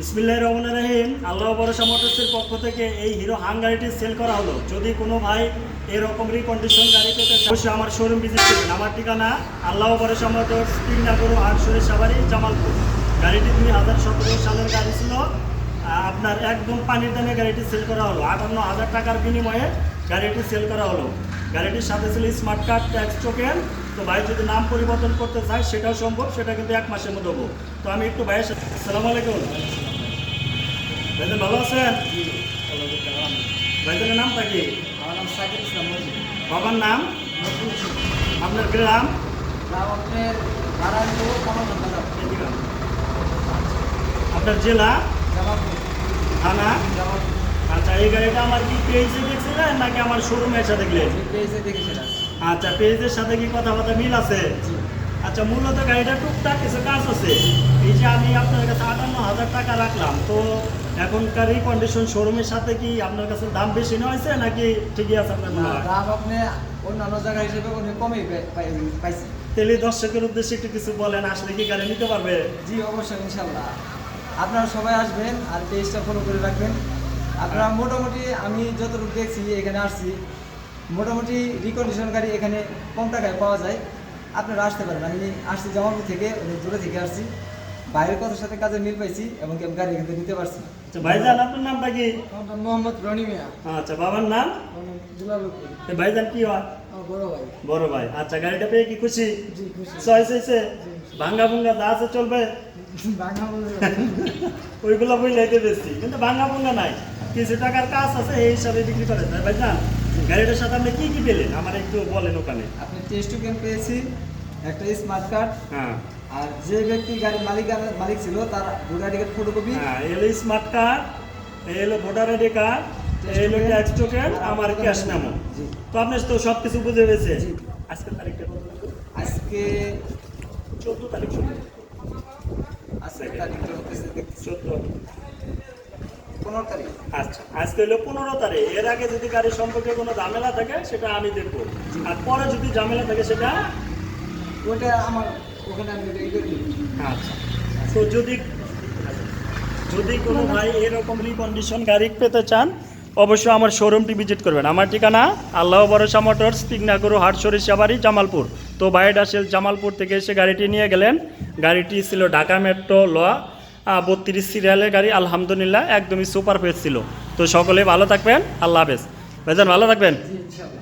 বিসমিল্লাহির রহমানির রহিম। আল্লাহ ভরসা মোটরসের পক্ষ থেকে এই হিরো হাং গাড়িটি সেল করা হলো। যদি কোনো ভাই এরকম রিকন্ডিশন গাড়ি পেতে চান অবশ্যই আমার শোরুম ভিজিট করবেন। আমার ঠিকানা আল্লাহ ভরসা মোটরস, তিননাগর আটশোরের সাবারি, জামালপুর। গাড়িটি 2017 সালের গাড়ি ছিল। আপনার একদম পানির দামে গাড়িটি সেল করা হলো। 58,000 টাকার বিনিময়ে গাড়িটি সেল করা হলো। গাড়িটির সাথে ছিল স্মার্ট কার্ড, ট্যাক্স টোকেন। তো ভাই যদি নাম পরিবর্তন করতে চায় সেটাও সম্ভব, সেটা কিন্তু 1 মাসের মধ্যে হবো। তো আমি একটু ভাইয়ের সাথে। আসসালামু আলাইকুম ভাইজান, ভালো আছেন? ভাইজানের নামটা কি? আমার নাম সাকিব ইসলাম। বাবার নাম? আপনার গ্রাম? আপনার নারায়ণপুর কমলগঞ্জ। আপনার জেলা? জামালপুর থানা? জামালপুর। আচ্ছা, এই গাড়িটা আমার কি পেজে দেখছিলেন নাকি আমার শোরুমে এসে দেখলেন? পেজে দেখেছিলাম। আচ্ছা, পেজের সাথে কি কথাবার্তা মিল আছে? আচ্ছা, মূলত গাড়িটা টুকটাক কিছু কাজ আছে। এই যে আমি আপনার কাছে 58,000 টাকা রাখলাম, তো এখনকার এই কন্ডিশন শোরুমের সাথে কি আপনার কাছে দাম বেশি হয়েছে নাকি ঠিকই আছে আপনার মনে হয়? দাম আপনি অন্যান্য জায়গা হিসেবে অনেক কমই পাইছি। তেলে দর্শকের উদ্দেশ্যে একটু কিছু বলেন, আসলে কি গাড়ি নিতে পারবে? জি অবশ্যই, ইনশাল্লাহ। আপনারা সবাই আসবেন আর পেজটা ফলো করে রাখবেন। আপনারা মোটামুটি আমি যতটুকু দেখছি এখানে আসছি, মোটামুটি রিকন্ডিশন গাড়ি এখানে কম টাকায় পাওয়া যায়। আপনারা আসতে পারেন। আমি আসছি জামালপুর থেকে, অনেক দূরে থেকে আসছি। বাইরের কথার সাথে কাজে মিল পাইছি এবং আমি গাড়ি এখান থেকে নিতে পারছি। আচ্ছা ভাইজান, আপনার নামটা কি? আমার নাম মোহাম্মদ রনি মিয়া। আচ্ছা, বাবার নাম? দুলালপুর। ভাইজান কি হয়? আমার বড় ভাই। বড় ভাই। আচ্ছা, গাড়িটা পেয়ে কি খুশি? জি খুশি। চয়েস হয়েছে? ভাঙ্গা ভুঙ্গা যা আছে চলবে? বাংলা ওইগুলো বই লাইতে বেশি, কিন্তু ভাঙ্গা ভুঙ্গা নাই, কিছু টাকার কাজ আছে, এই হিসাবে বিক্রি করে তাই ভাইজান। গাড়িটার সাথে আপনি কি কি পেলেন আমার একটু বলেন ওখানে। আপনি টেস্ট টোকেন পেয়েছি, একটা স্মার্ট কার্ড, হ্যাঁ আর যে ব্যক্তি গাড়ির মালিক ছিল তার ভোটার আইডি কার্ড ফটোকপি। হ্যাঁ, এলো স্মার্ট কার্ড, এলো ভোটার আইডি কার্ড, এলো ট্যাক্স টোকেন, আমার ক্যাশ মেমো। জি। তো আপনি তো সব কিছু বুঝে পেয়েছে। জি। আজকে তারিখটা কত? আজকে 14 তারিখ। আজকে তারিখটা হতেছে 14। 15 তারিখ। আচ্ছা, আজকে হলো 15 তারিখ। এর আগে যদি গাড়ি সম্পর্কে কোনো ঝামেলা থাকে সেটা আমি দেখবো, আর পরে যদি ঝামেলা থাকে সেটা। ওটা আমার ওখানে আমি রেডি করে দিই। আচ্ছা, তো যদি কোনো ভাই এরকম রিকন্ডিশন গাড়ি পেতে চান অবশ্যই আমার শোরুমটি ভিজিট করবেন। আমার ঠিকানা আল্লাহ ভরসা মোটরস, তিগনাগর হাটশোরের সাবারি, জামালপুর। তো ভাইয়ের আসেল জামালপুর থেকে এসে গাড়িটি নিয়ে গেলেন। গাড়িটি ছিল ঢাকা মেট্রো ল 32 সিরিয়ালের গাড়ি। আলহামদুলিল্লাহ একদমই সুপার ফ্রেশ ছিল। তো সকলে ভালো থাকবেন, আল্লাহ হাফেজ। ভাইজান ভালো থাকবেন। জি ইনশাআল্লাহ।